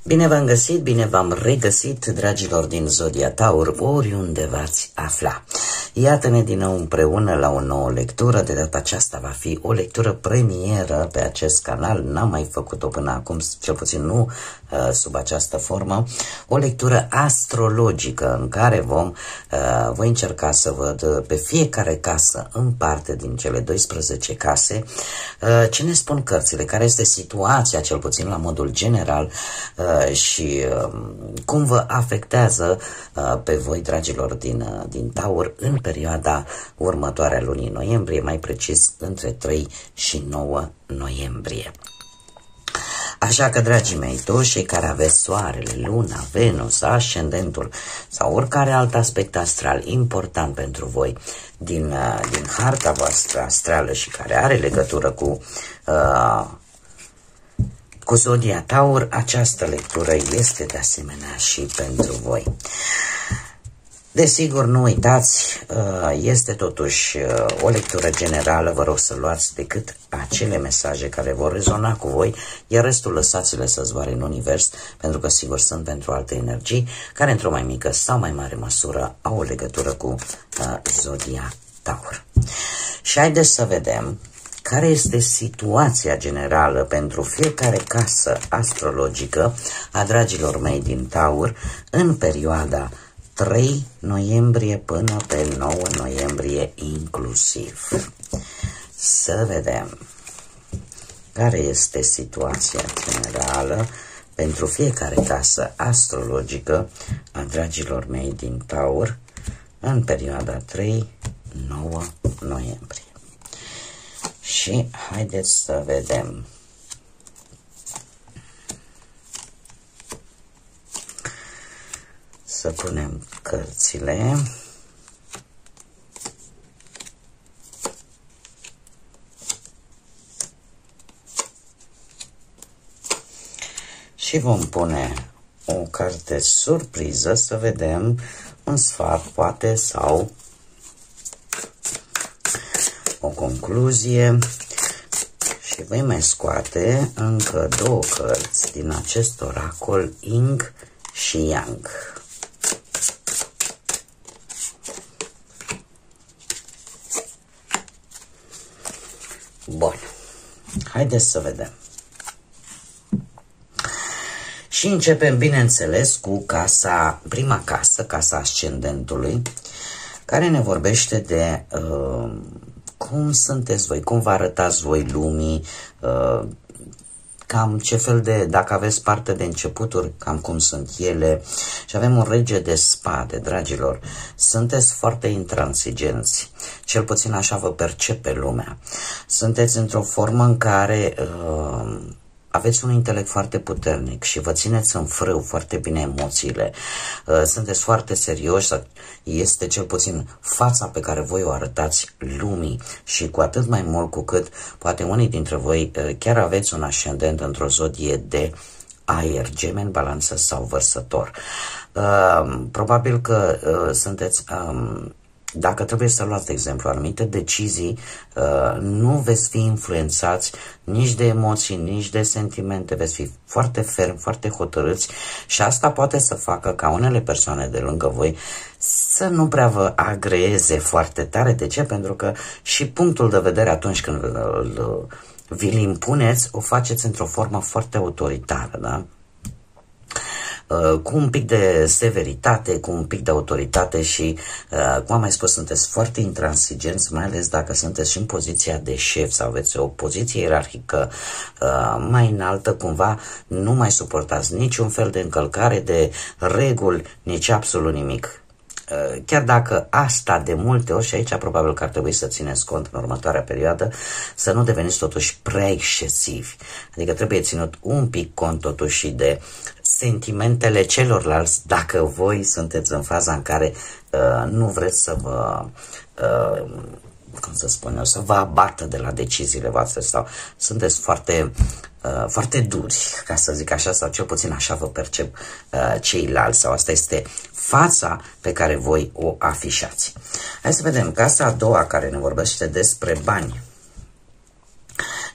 Bine v-am găsit, bine v-am regăsit, dragilor din Zodia Taur, oriunde v-ați afla. Iată-ne din nou împreună la o nouă lectură. De data aceasta va fi o lectură premieră pe acest canal. N-am mai făcut-o până acum, cel puțin nu sub această formă. O lectură astrologică în care voi încerca să văd pe fiecare casă în parte din cele 12 case ce ne spun cărțile, care este situația, cel puțin la modul general, și cum vă afectează pe voi, dragilor din Taur, în perioada următoare a lunii noiembrie, mai precis între 3 și 9 noiembrie. Așa că, dragii mei, toți cei care aveți soarele, luna, Venus, ascendentul sau oricare alt aspect astral important pentru voi din harta voastră astrală și care are legătură cu Zodia Taur, această lectură este de asemenea și pentru voi. Desigur, nu uitați, este totuși o lectură generală, vă rog să luați decât acele mesaje care vor rezona cu voi, iar restul lăsați-le să zboare în univers, pentru că sigur sunt pentru alte energii, care într-o mai mică sau mai mare măsură au o legătură cu Zodia Taur. Și haideți să vedem care este situația generală pentru fiecare casă astrologică a dragilor mei din Taur în perioada 3 noiembrie până pe 9 noiembrie inclusiv. Să vedem care este situația generală pentru fiecare casă astrologică a dragilor mei din Taur în perioada 3-9 noiembrie. Și haideți să vedem. Să punem cărțile. Și vom pune o carte surpriză să vedem un sfat, poate, sau o concluzie. Și voi mai scoate încă două cărți din acest oracol Yin și Yang. Bun, haideți să vedem. Și începem, bineînțeles, cu prima casă, casa ascendentului, care ne vorbește de cum sunteți voi, cum vă arătați voi lumii, cam ce fel de, dacă aveți parte de începuturi, cam cum sunt ele. Și avem un rege de spade, dragilor. Sunteți foarte intransigenți, cel puțin așa vă percepe lumea. Sunteți într-o formă în care aveți un intelect foarte puternic și vă țineți în frâu foarte bine emoțiile. Sunteți foarte serioși, este cel puțin fața pe care voi o arătați lumii, și cu atât mai mult cu cât poate unii dintre voi chiar aveți un ascendent într-o zodie de aer, Gemeni, Balanță sau Vărsător. Probabil că sunteți... Dacă trebuie să luați, de exemplu, anumite decizii, nu veți fi influențați nici de emoții, nici de sentimente, veți fi foarte fermi, foarte hotărâți, și asta poate să facă ca unele persoane de lângă voi să nu prea vă agreeze foarte tare. De ce? Pentru că și punctul de vedere atunci când vi-l impuneți, o faceți într-o formă foarte autoritară, da? Cu un pic de severitate, cu un pic de autoritate și, cum am mai spus, sunteți foarte intransigenți, mai ales dacă sunteți și în poziția de șef sau aveți o poziție ierarhică mai înaltă, cumva nu mai suportați niciun fel de încălcare de reguli, nici absolut nimic. Chiar dacă asta de multe ori, și aici probabil că ar trebui să țineți cont în următoarea perioadă, să nu deveniți totuși prea excesivi. Adică trebuie ținut un pic cont totuși și de sentimentele celorlalți, dacă voi sunteți în faza în care nu vreți să vă, cum să spun eu, să vă abată de la deciziile voastre, sau sunteți foarte duri, ca să zic așa, sau cel puțin așa vă percep ceilalți, sau asta este fața pe care voi o afișați. Hai să vedem casa a doua, care ne vorbește despre bani.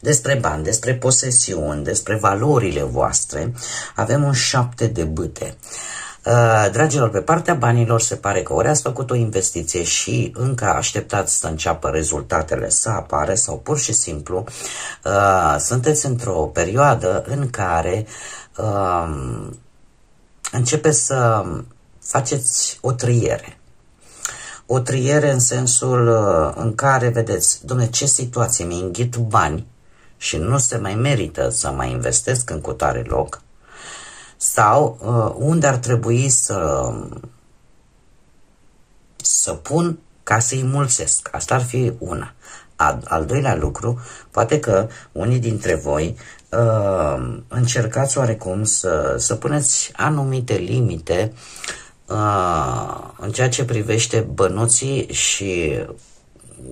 despre bani, despre posesiuni, despre valorile voastre, avem un 7 de bâte. Dragilor, pe partea banilor se pare că ori ați făcut o investiție și încă așteptați să înceapă rezultatele să apară, sau pur și simplu sunteți într-o perioadă în care începeți să faceți o triere. O triere în sensul în care vedeți, dom'le, ce situație, mi înghit bani și nu se mai merită să mai investesc în cutare loc, sau unde ar trebui să pun ca să-i mulțesc. Asta ar fi una. Al doilea lucru, poate că unii dintre voi încercați oarecum să puneți anumite limite în ceea ce privește bănuții și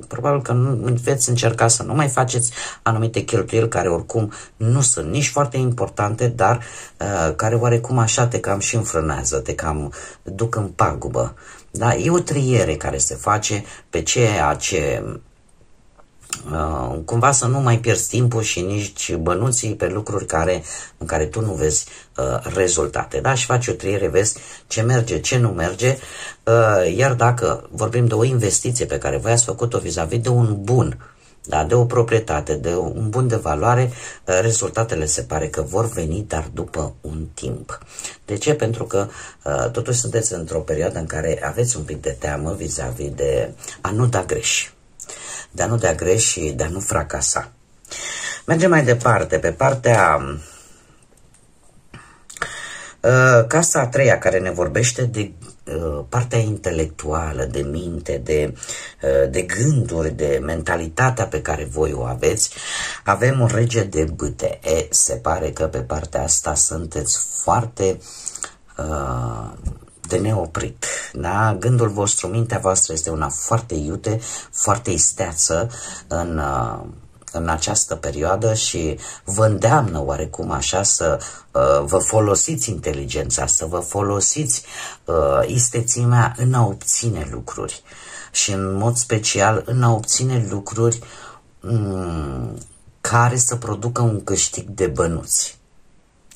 probabil că nu veți încerca să nu mai faceți anumite cheltuieli care oricum nu sunt nici foarte importante, dar care oarecum așa te cam și înfrânează, te cam duc în pagubă. Da? E o triere care se face pe ceea ce cumva să nu mai pierzi timpul și nici bănuții pe lucruri în care tu nu vezi rezultate. Da? Și faci o triere, vezi ce merge, ce nu merge, iar dacă vorbim de o investiție pe care voi ați făcut-o vis-a-vis de un bun, da, de o proprietate, de un bun de valoare, rezultatele se pare că vor veni, dar după un timp. De ce? Pentru că totuși sunteți într-o perioadă în care aveți un pic de teamă vis-a-vis de a nu da greș. De a nu da greș și de a nu fracasa. Mergem mai departe, pe partea casa a treia, care ne vorbește de partea intelectuală, de minte, de gânduri, de mentalitatea pe care voi o aveți. Avem un rege de bâte. Se pare că pe partea asta sunteți foarte de neoprit. Da? Gândul vostru, mintea voastră este una foarte iute, foarte isteață în această perioadă și vă îndeamnă oarecum așa să vă folosiți inteligența, să vă folosiți istețimea în a obține lucruri și în mod special în a obține lucruri care să producă un câștig de bănuți.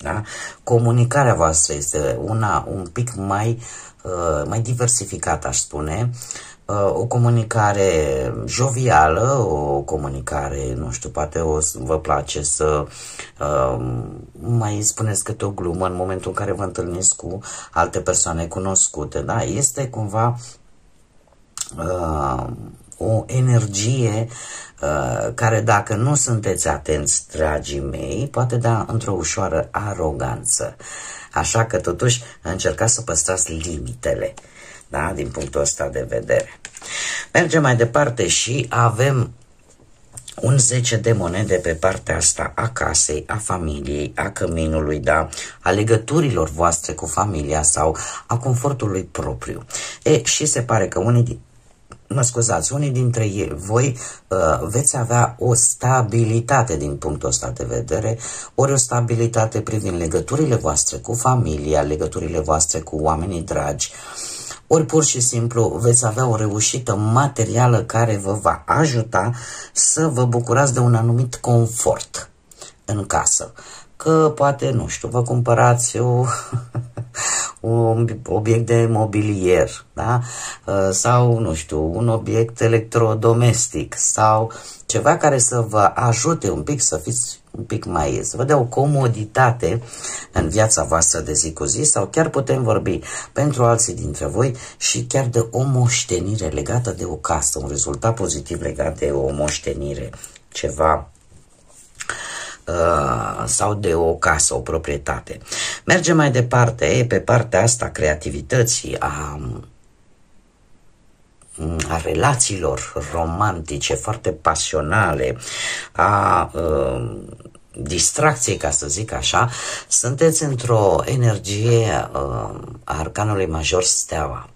Da? Comunicarea voastră este una un pic mai diversificată, aș spune, o comunicare jovială, o comunicare, nu știu, poate vă place să mai spuneți câte o glumă în momentul în care vă întâlniți cu alte persoane cunoscute, da? Este cumva o energie care, dacă nu sunteți atenți, dragii mei, poate da într-o ușoară aroganță. Așa că totuși încercați să păstrați limitele, da? Din punctul ăsta de vedere. Mergem mai departe și avem un 10 de monede pe partea asta a casei, a familiei, a căminului, da? A legăturilor voastre cu familia sau a confortului propriu. Și se pare că unii dintre voi veți avea o stabilitate din punctul ăsta de vedere, ori o stabilitate privind legăturile voastre cu familia, legăturile voastre cu oamenii dragi, ori pur și simplu veți avea o reușită materială care vă va ajuta să vă bucurați de un anumit confort în casă. Că poate, nu știu, vă cumpărați un obiect de mobilier, da? Sau, nu știu, un obiect electrodomestic sau ceva care să vă ajute un pic să fiți un pic mai, să vă dea o comoditate în viața voastră de zi cu zi, sau chiar putem vorbi pentru alții dintre voi și chiar de o moștenire legată de o casă, un rezultat pozitiv legat de o moștenire, ceva sau de o casă, o proprietate. Mergem mai departe, pe partea asta creativității, a relațiilor romantice, foarte pasionale, a distracției, ca să zic așa, sunteți într-o energie a arcanului major Steaua,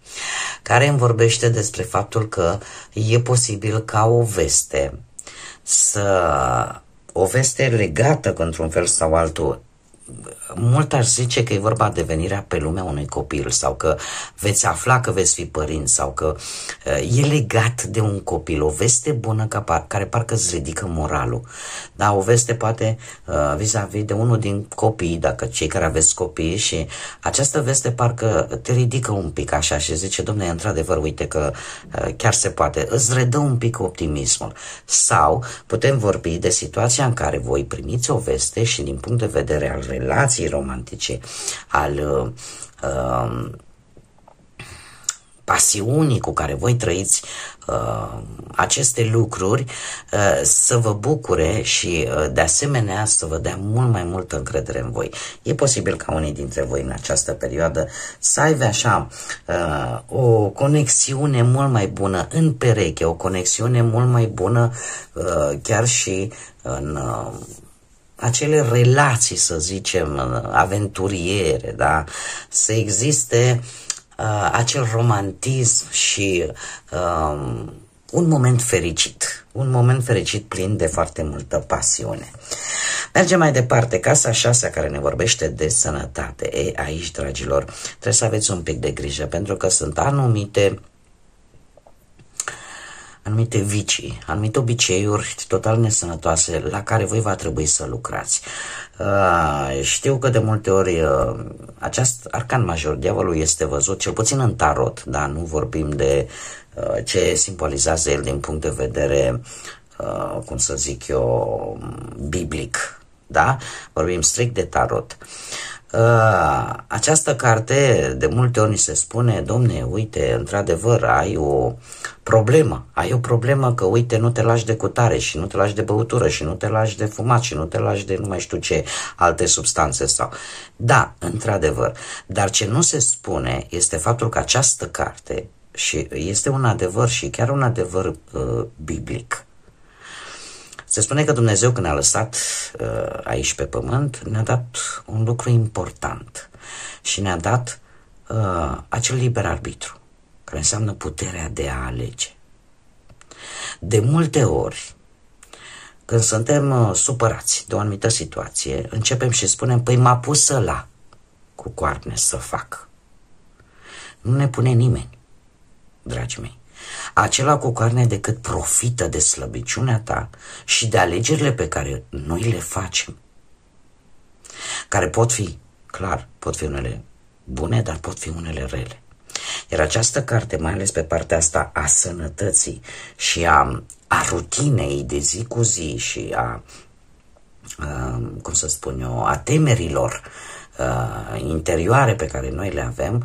care îmi vorbește despre faptul că e posibil ca o veste legată într-un fel sau altul mult aș zice că e vorba de venirea pe lumea unui copil sau că veți afla că veți fi părinți sau că e legat de un copil, o veste bună care parcă îți ridică moralul. Da, o veste poate vis-a-vis de unul din copii, dacă cei care aveți copii, și această veste parcă te ridică un pic așa și zice, dom'le, într-adevăr, uite că chiar se poate, îți redă un pic optimismul. Sau putem vorbi de situația în care voi primiți o veste și din punct de vedere al relației romantice, al pasiunii cu care voi trăiți aceste lucruri, să vă bucure și de asemenea să vă dea mult mai multă încredere în voi. E posibil ca unii dintre voi în această perioadă să aibă așa o conexiune mult mai bună în pereche, o conexiune mult mai bună chiar și în acele relații, să zicem, aventuriere, da? Să existe acel romantism și un moment fericit plin de foarte multă pasiune. Mergem mai departe, casa 6 care ne vorbește de sănătate. Aici, dragilor, trebuie să aveți un pic de grijă, pentru că sunt anumite vicii, anumite obiceiuri total nesănătoase la care voi va trebui să lucrați. Știu că de multe ori acest arcan major, diavolul, este văzut, cel puțin în tarot, da? Nu vorbim de ce simbolizează el din punct de vedere, cum să zic eu, biblic, da? Vorbim strict de tarot. Această carte, de multe ori ni se spune, domne, uite, într-adevăr, ai o problemă că, uite, nu te lași de cutare și nu te lași de băutură și nu te lași de fumat și nu te lași de nu mai știu ce alte substanțe sau... Da, într-adevăr, dar ce nu se spune este faptul că această carte, și este un adevăr și chiar un adevăr biblic, se spune că Dumnezeu, când ne-a lăsat aici pe pământ, ne-a dat un lucru important și ne-a dat acel liber arbitru, care înseamnă puterea de a alege. De multe ori, când suntem supărați de o anumită situație, începem și spunem, păi m-a pus ăla cu coarne să fac. Nu ne pune nimeni, dragii mei. Acela cu carne decât profită de slăbiciunea ta și de alegerile pe care noi le facem, care pot fi, clar, pot fi unele bune, dar pot fi unele rele. Iar această carte, mai ales pe partea asta a sănătății și a rutinei de zi cu zi și cum să spun eu, a temerilor interioare pe care noi le avem,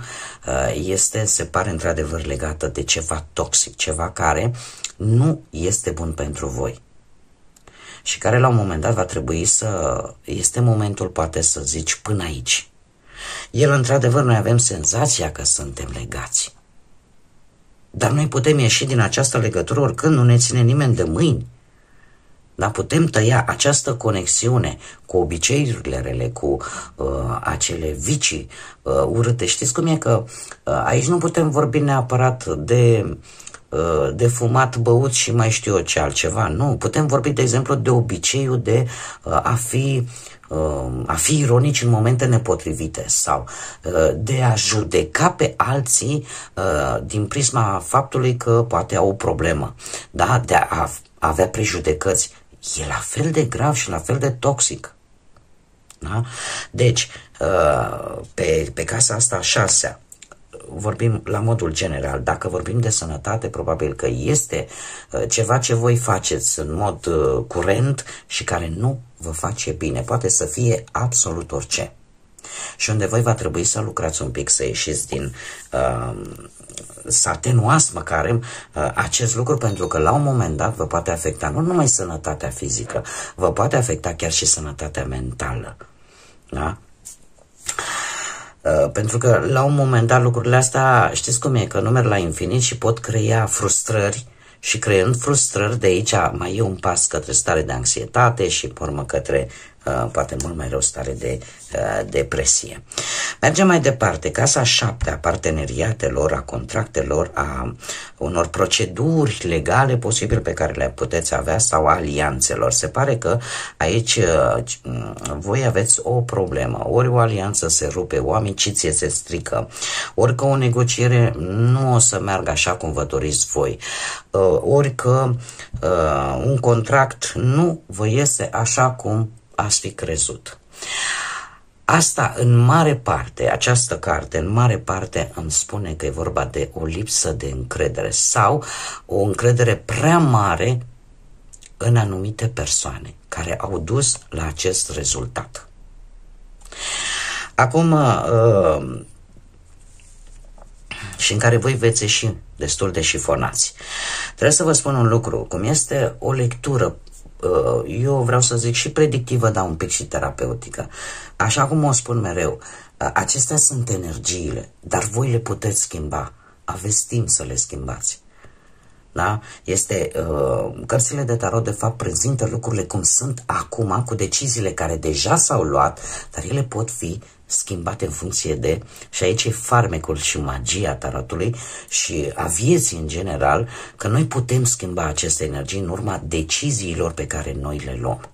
se pare într-adevăr legată de ceva toxic, ceva care nu este bun pentru voi și care la un moment dat va trebui este momentul poate să zici până aici. Într-adevăr, noi avem senzația că suntem legați, dar noi putem ieși din această legătură oricând, nu ne ține nimeni de mâini. Dar putem tăia această conexiune cu obiceiurile rele, cu acele vicii urâte. Știți cum e că aici nu putem vorbi neapărat de fumat, băut și mai știu eu ce altceva. Nu, putem vorbi, de exemplu, de obiceiul de a fi ironici în momente nepotrivite sau de a judeca pe alții din prisma faptului că poate au o problemă, da? De a avea prejudecăți. E la fel de grav și la fel de toxic. Da? Deci, pe casa asta 6, vorbim la modul general. Dacă vorbim de sănătate, probabil că este ceva ce voi faceți în mod curent și care nu vă face bine. Poate să fie absolut orice. Și unde voi va trebui să lucrați un pic, să ieșiți din... să atenuați măcar acest lucru, pentru că la un moment dat vă poate afecta nu numai sănătatea fizică, vă poate afecta chiar și sănătatea mentală. Da? Pentru că la un moment dat lucrurile astea, știți cum e, că nu merg la infinit și pot crea frustrări și creând frustrări, de aici mai e un pas către stare de anxietate și pe urmă către poate mult mai rău stare de depresie. Mergem mai departe. Casa 7 a parteneriatelor, a contractelor, a unor proceduri legale posibil pe care le puteți avea sau a alianțelor. Se pare că aici voi aveți o problemă. Ori o alianță se rupe, o amiciție se strică, ori că o negociere nu o să meargă așa cum vă doriți voi, ori că un contract nu vă iese așa cum ați fi crezut. Asta în mare parte, această carte în mare parte îmi spune că e vorba de o lipsă de încredere sau o încredere prea mare în anumite persoane care au dus la acest rezultat. Acum, și în care voi veți ieși destul de șifonați. Trebuie să vă spun un lucru, cum este o lectură, eu vreau să zic și predictivă, dar un pic și terapeutică. Așa cum o spun mereu, acestea sunt energiile, dar voi le puteți schimba. Aveți timp să le schimbați. Da? Cărțile de tarot de fapt prezintă lucrurile cum sunt acum, cu deciziile care deja s-au luat, dar ele pot fi schimbate în funcție de, și aici e farmecul și magia tarotului și a vieții în general, că noi putem schimba aceste energii în urma deciziilor pe care noi le luăm.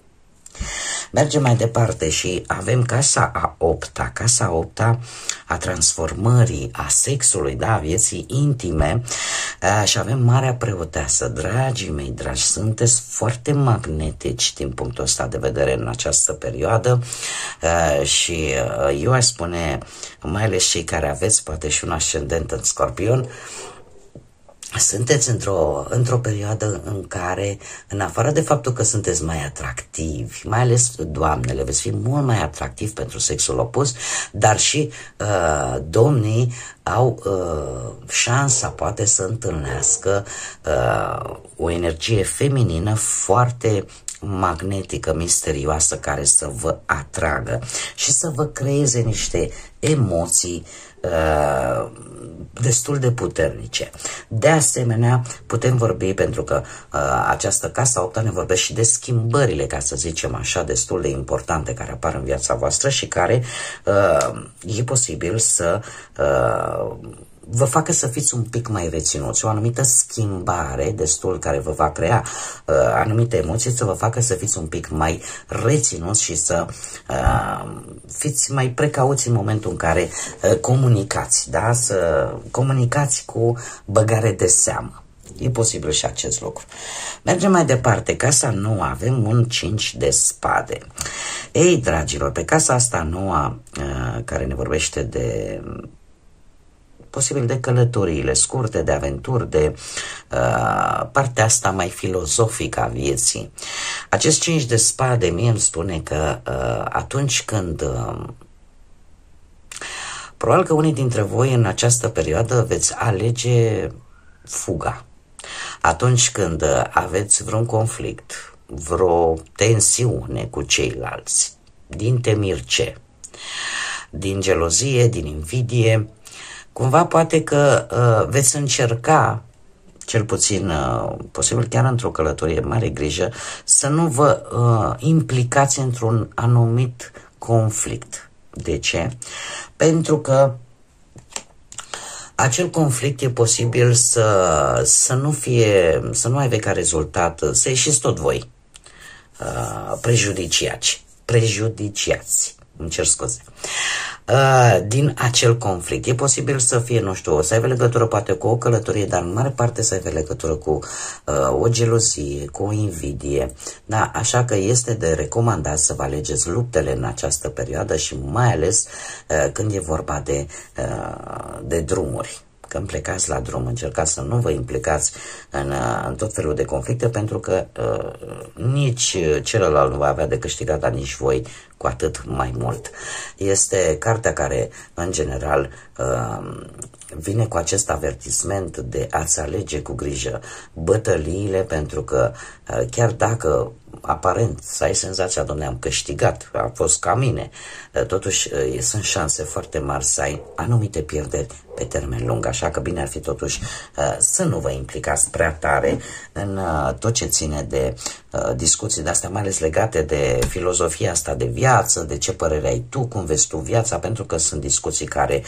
Mergem mai departe și avem casa a 8-a, casa a 8-a a transformării, a sexului, da, a vieții intime, și avem Marea Preoteasă. Dragii mei dragi, sunteți foarte magnetici din punctul ăsta de vedere în această perioadă și eu aș spune, mai ales cei care aveți poate și un ascendent în Scorpion, sunteți într-o perioadă în care, în afară de faptul că sunteți mai atractivi, mai ales doamnele, veți fi mult mai atractivi pentru sexul opus, dar și domnii au șansa poate să întâlnească o energie feminină foarte magnetică, misterioasă, care să vă atragă și să vă creeze niște emoții destul de puternice. De asemenea, putem vorbi, pentru că această casă 8 ne vorbește și de schimbările, ca să zicem așa, destul de importante care apar în viața voastră și care e posibil să vă facă să fiți un pic mai reținuți, o anumită schimbare destul care vă va crea anumite emoții, să vă facă să fiți un pic mai reținuți și să fiți mai precauți în momentul în care comunicați, da? Să comunicați cu băgare de seamă. E posibil și acest lucru. Mergem mai departe. Casa nouă, avem un 5 de spade. Ei, dragilor, pe casa asta nouă, care ne vorbește de posibil de călătoriile scurte, de aventuri, de partea asta mai filozofică a vieții. Acest 5 de spade mie îmi spune că atunci când probabil că unii dintre voi în această perioadă veți alege fuga. Atunci când aveți vreun conflict, vreo tensiune cu ceilalți, din temirce, din gelozie, din invidie, cumva poate că veți încerca, cel puțin, posibil chiar într-o călătorie, mare grijă, să nu vă implicați într-un anumit conflict. De ce? Pentru că acel conflict e posibil să nu aibă ca rezultat, să ieșiți tot voi prejudiciați, îmi cer scuze, din acel conflict. E posibil să fie, nu știu, să aibă legătură poate cu o călătorie, dar în mare parte să aibă legătură cu o gelozie, cu o invidie. Da, așa că este de recomandat să vă alegeți luptele în această perioadă și mai ales când e vorba de drumuri. Când plecați la drum, încercați să nu vă implicați în tot felul de conflicte, pentru că nici celălalt nu va avea de câștigat, dar nici voi cu atât mai mult. Este cartea care, în general, vine cu acest avertisment de a-ți alege cu grijă bătăliile, pentru că chiar dacă aparent să ai senzația, dom'le, am câștigat, a fost ca mine, totuși sunt șanse foarte mari să ai anumite pierderi pe termen lung, așa că bine ar fi totuși să nu vă implicați prea tare în tot ce ține de discuții de astea, mai ales legate de filozofia asta de viață, de ce părere ai tu, cum vezi tu viața, pentru că sunt discuții care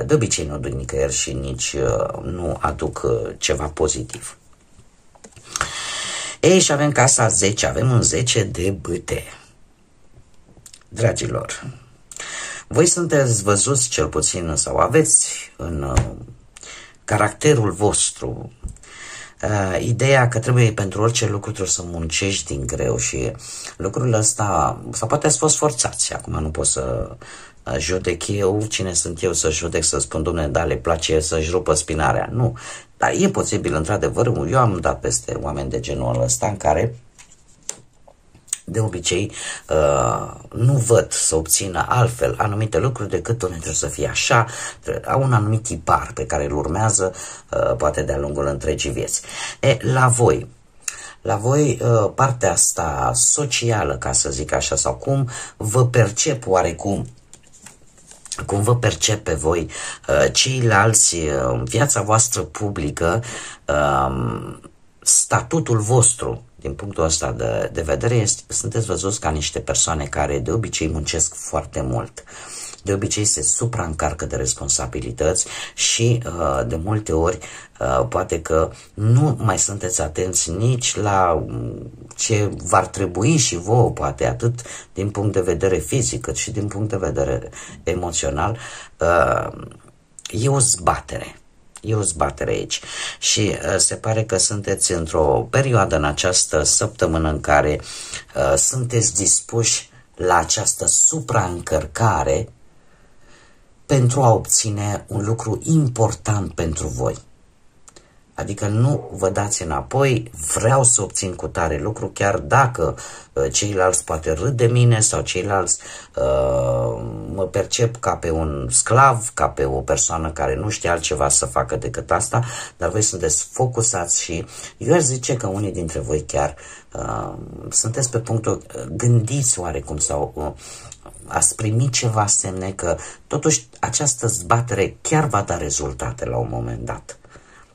de obicei nu duc nicăieri și nici nu aduc ceva pozitiv. Ei, și avem casa 10, avem un 10 de bâte. Dragilor, voi sunteți văzuți cel puțin sau aveți în caracterul vostru ideea că trebuie pentru orice lucru trebuie să muncești din greu și lucrul ăsta, sau poate ați fost forțați, acum nu pot să judec eu, cine sunt eu să judec, să spun, dom'le, da, le place să-și rupă spinarea, nu, dar e posibil, într-adevăr, eu am dat peste oameni de genul ăsta în care de obicei nu văd să obțină altfel anumite lucruri decât unde trebuie să fie așa, au un anumit tipar pe care îl urmează poate de-a lungul întregii vieți. La voi partea asta socială, ca să zic așa, sau cum vă percep oarecum, cum vă percep pe voi ceilalți, viața voastră publică, statutul vostru, din punctul ăsta de vedere, sunteți văzuți ca niște persoane care de obicei muncesc foarte mult. De obicei se supraîncarcă de responsabilități și de multe ori poate că nu mai sunteți atenți nici la ce v-ar trebui și vouă, poate atât din punct de vedere fizic cât și din punct de vedere emoțional. E o zbatere. E o zbatere aici și se pare că sunteți într-o perioadă în această săptămână în care sunteți dispuși la această supraîncărcare pentru a obține un lucru important pentru voi. Adică nu vă dați înapoi, vreau să obțin cu tare lucru, chiar dacă ceilalți poate râd de mine sau ceilalți mă percep ca pe un sclav, ca pe o persoană care nu știe altceva să facă decât asta, dar voi sunteți focusați și eu aș zice că unii dintre voi chiar sunteți pe punctul, gândiți oarecum sau ați primit ceva semne că totuși această zbatere chiar va da rezultate la un moment dat.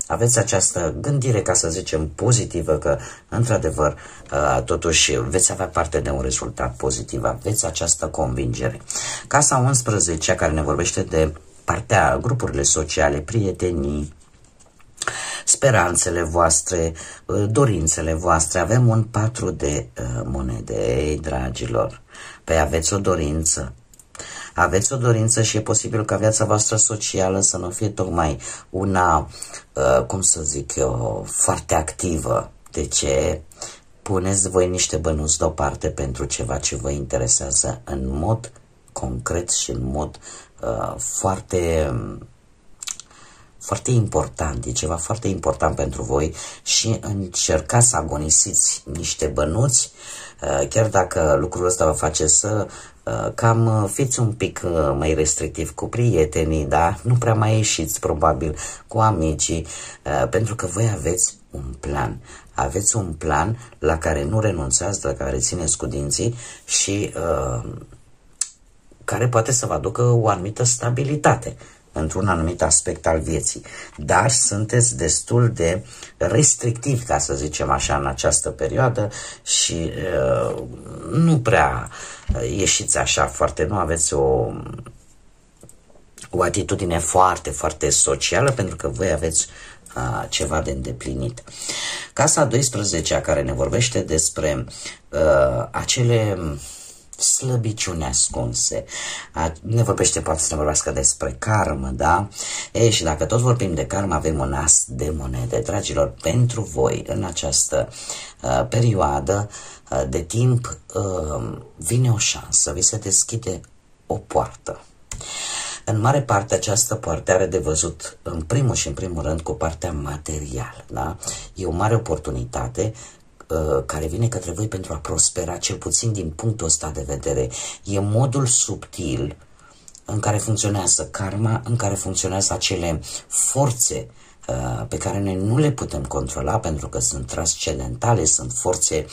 Aveți această gândire, ca să zicem, pozitivă, că, într-adevăr, totuși veți avea parte de un rezultat pozitiv. Aveți această convingere. Casa 11, care ne vorbește de partea, grupurile sociale, prietenii, speranțele voastre, dorințele voastre. Avem un 4 de monede. Ei, dragilor, păi aveți o dorință. Aveți o dorință și e posibil ca viața voastră socială să nu fie tocmai una, cum să zic eu, foarte activă. De ce? Puneți voi niște bănuți deoparte pentru ceva ce vă interesează în mod concret și în mod foarte important, e ceva foarte important pentru voi și încercați să agonisiți niște bănuți, chiar dacă lucrul ăsta vă face să cam fiți un pic mai restrictiv cu prietenii, da? Nu prea mai ieșiți probabil cu amicii, pentru că voi aveți un plan. Aveți un plan la care nu renunțați, la care țineți cu dinții și care poate să vă aducă o anumită stabilitate într-un anumit aspect al vieții. Dar sunteți destul de restrictivi, ca să zicem așa, în această perioadă și nu prea ieșiți așa foarte, nu aveți o atitudine foarte, foarte socială, pentru că voi aveți ceva de îndeplinit. Casa 12, care ne vorbește despre acele slăbiciuni ascunse. Ne vorbește, poate să ne vorbească despre karmă, da? Și dacă tot vorbim de karmă, avem un as de monede. Dragilor, pentru voi, în această perioadă de timp, vine o șansă, vi se deschide o poartă. În mare parte, această poartă are de văzut, în primul și în primul rând, cu partea materială, da? E o mare oportunitate care vine către voi pentru a prospera, cel puțin din punctul ăsta de vedere. E modul subtil în care funcționează karma, în care funcționează acele forțe pe care noi nu le putem controla pentru că sunt transcendentale, sunt forțe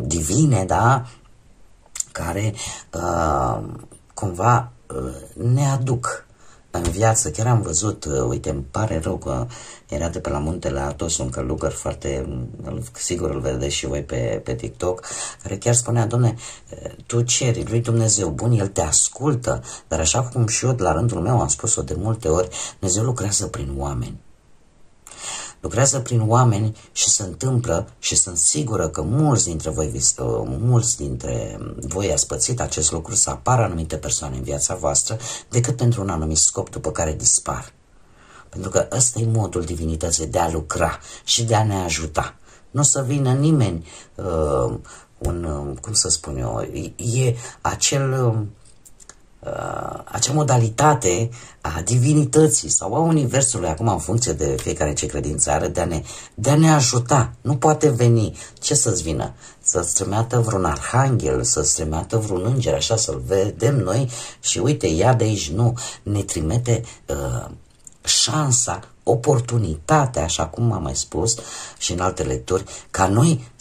divine, da? Care cumva ne aduc în viață. Chiar am văzut, uite, îmi pare rău că era de pe la muntele Athos un călugăr foarte, sigur îl vedeți și voi pe TikTok, care chiar spunea: Doamne, tu ceri lui Dumnezeu bun, El te ascultă, dar așa cum și eu la rândul meu am spus-o de multe ori, Dumnezeu lucrează prin oameni. Lucrează prin oameni și se întâmplă, și sunt sigură că mulți dintre voi ați pățit acest lucru, să apară anumite persoane în viața voastră decât pentru un anumit scop, după care dispar. Pentru că ăsta e modul divinității de a lucra și de a ne ajuta. Nu o să vină nimeni, cum să spun eu, e acea modalitate a divinității sau a universului, acum în funcție de fiecare ce credință are, de a ne ajuta. Nu poate veni. Ce să-ți vină? Să-ți trimeată vreun arhanghel, să-ți trimeată vreun înger, așa să-l vedem noi și uite, ia de aici. Nu, ne trimite șansa, oportunitatea, așa cum am mai spus și în alte lecturi, ca noi,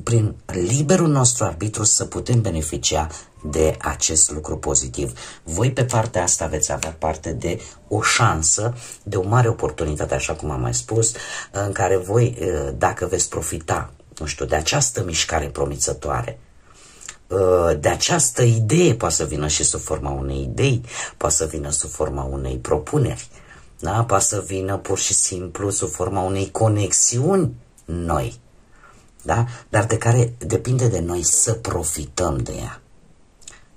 prin liberul nostru arbitru, să putem beneficia de acest lucru pozitiv. Voi pe partea asta veți avea parte de o șansă, de o mare oportunitate, așa cum am mai spus, în care voi, dacă veți profita, nu știu, de această mișcare promițătoare, de această idee, poate să vină și sub forma unei idei, poate să vină sub forma unei propuneri, da? Poate să vină pur și simplu sub forma unei conexiuni noi, da? Dar de care depinde de noi să profităm de ea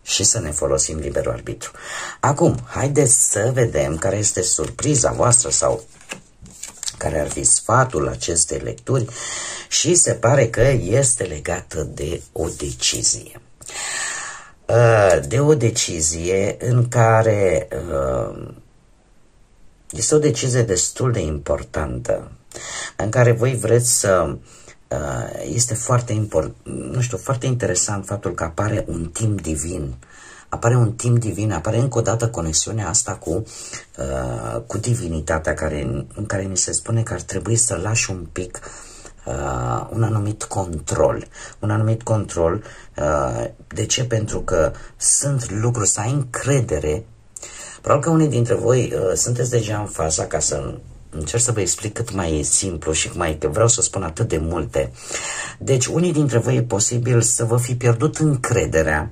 și să ne folosim liberul arbitru. Acum, haideți să vedem care este surpriza voastră sau care ar fi sfatul acestei lecturi, și se pare că este legată de o decizie. De o decizie în care este o decizie destul de importantă, în care voi vreți să... Este foarte foarte interesant faptul că apare un timp divin. Apare un timp divin, apare încă o dată conexiunea asta cu divinitatea, în care ni se spune că ar trebui să lași un pic un anumit control. Un anumit control. De ce? Pentru că sunt lucruri, să ai încredere. Probabil că unii dintre voi sunteți deja în faza, ca să încerc să vă explic cât mai simplu și că vreau să spun atât de multe. Deci, unii dintre voi e posibil să vă fi pierdut încrederea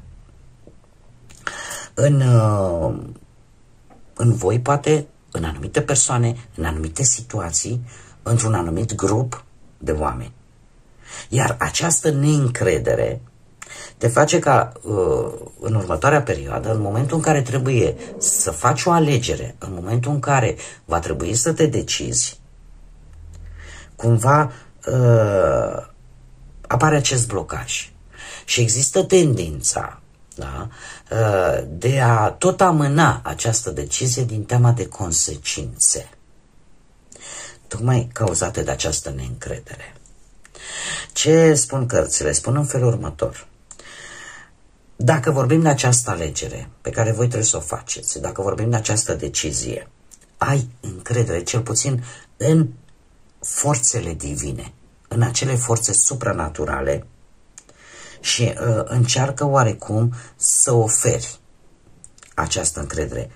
în voi, poate, în anumite persoane, în anumite situații, într-un anumit grup de oameni. Iar această neîncredere te face ca în următoarea perioadă, în momentul în care trebuie să faci o alegere, în momentul în care va trebui să te decizi, cumva apare acest blocaj. Și există tendința, da, de a tot amâna această decizie din teama de consecințe, tocmai cauzate de această neîncredere. Ce spun cărțile? Spun în felul următor. Dacă vorbim de această alegere pe care voi trebuie să o faceți, dacă vorbim de această decizie, ai încredere cel puțin în forțele divine, în acele forțe supranaturale, și încearcă oarecum să oferi această încredere.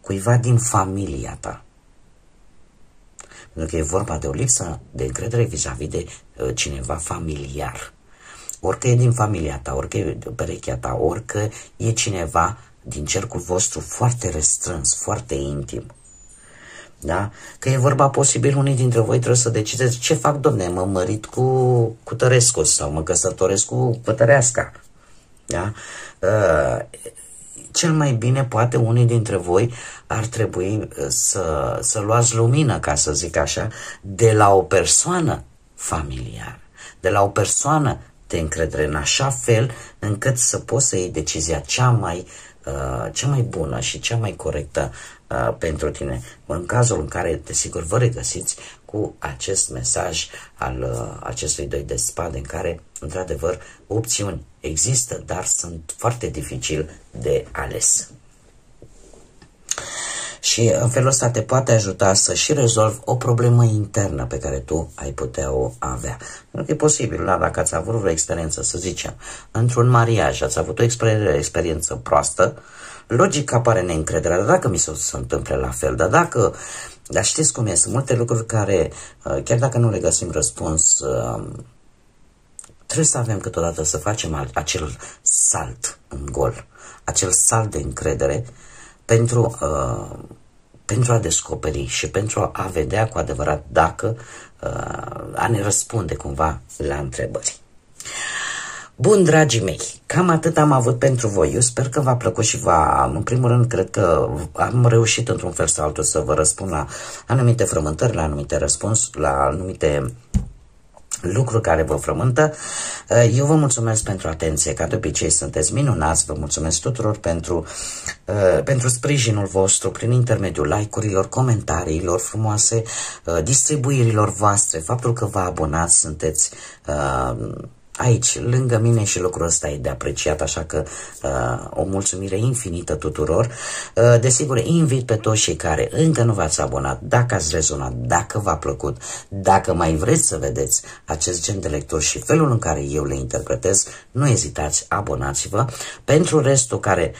Cuiva din familia ta. Pentru că e vorba de o lipsă de încredere vis-a-vis de cineva familiar. Orică e din familia ta, orică e de perechea ta, orică e cineva din cercul vostru foarte restrâns, foarte intim. Da? Că e vorba posibil, unii dintre voi trebuie să decideți: ce fac, domne, mă mărit cu Tărescu sau mă căsătoresc cu Pătăreasca. Da? Cel mai bine, poate, unii dintre voi ar trebui să luați lumină, ca să zic așa, de la o persoană familiară, de la o persoană de încredere, în așa fel încât să poți să iei decizia cea mai bună și cea mai corectă pentru tine. În cazul în care, desigur, vă regăsiți cu acest mesaj al acestui doi de spade, în care, într-adevăr, opțiuni există, dar sunt foarte dificil de ales. Și în felul ăsta te poate ajuta să și rezolvi o problemă internă pe care tu ai putea o avea. Pentru că e posibil, da, dacă ați avut o experiență, să zicem, într-un mariaj, ați avut o experiență proastă, logic apare neîncrederea, dar dacă mi se întâmple la fel, dar știți cum e, sunt multe lucruri care, chiar dacă nu le găsim răspuns, trebuie să avem câteodată să facem acel salt în gol, acel salt de încredere pentru a descoperi și pentru a vedea cu adevărat dacă a ne răspunde cumva la întrebări. Bun, dragii mei, cam atât am avut pentru voi. Eu sper că v-a plăcut și în primul rând, cred că am reușit într-un fel sau altul să vă răspund la anumite frământări, la anumite la anumite lucruri care vă frământă. Eu vă mulțumesc pentru atenție, ca de obicei sunteți minunați, vă mulțumesc tuturor pentru sprijinul vostru prin intermediul like-urilor, comentariilor frumoase, distribuirilor voastre, faptul că vă abonați, sunteți aici, lângă mine și lucrul ăsta e de apreciat, așa că o mulțumire infinită tuturor. Desigur, invit pe toți cei care încă nu v-ați abonat, dacă ați rezonat, dacă v-a plăcut, dacă mai vreți să vedeți acest gen de lecturi și felul în care eu le interpretez, nu ezitați, abonați-vă. Pentru restul care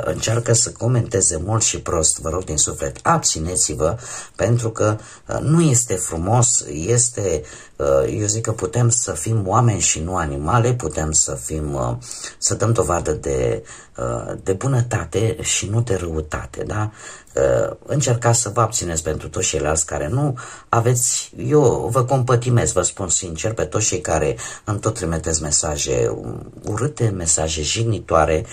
încearcă să comenteze mult și prost, vă rog din suflet, abțineți-vă, pentru că nu este frumos, eu zic că putem să fim oameni și nu animale, putem să dăm dovadă de bunătate și nu de răutate, da? Încercați să vă abțineți pentru toți ceilalți care nu aveți, eu vă compătimez, vă spun sincer, pe toți cei care îmi tot trimiteți mesaje urâte, mesaje jignitoare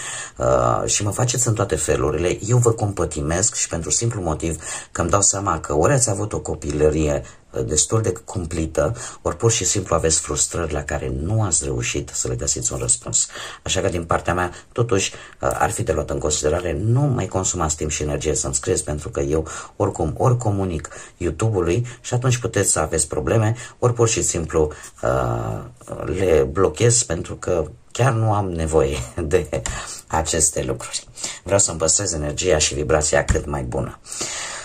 și mă faceți în toate felurile, eu vă compătimesc și pentru simplu motiv că îmi dau seama că ori ați avut o copilărie destul de cumplită, ori pur și simplu aveți frustrări la care nu ați reușit să le găsiți un răspuns. Așa că din partea mea, totuși, ar fi de luat în considerare, nu mai consumați timp și energie să-mi scrieți, pentru că eu oricum ori comunic YouTube-ului și atunci puteți să aveți probleme, ori pur și simplu le blochez pentru că chiar nu am nevoie de aceste lucruri. Vreau să-mi păstrez energia și vibrația cât mai bună.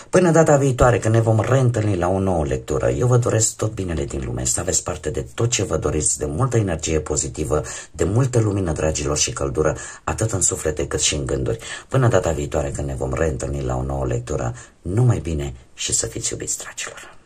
Până data viitoare, când ne vom reîntâlni la o nouă lectură, eu vă doresc tot binele din lume, să aveți parte de tot ce vă doriți, de multă energie pozitivă, de multă lumină, dragilor, și căldură, atât în suflete cât și în gânduri. Până data viitoare, când ne vom reîntâlni la o nouă lectură, numai bine și să fiți iubiți, dragilor!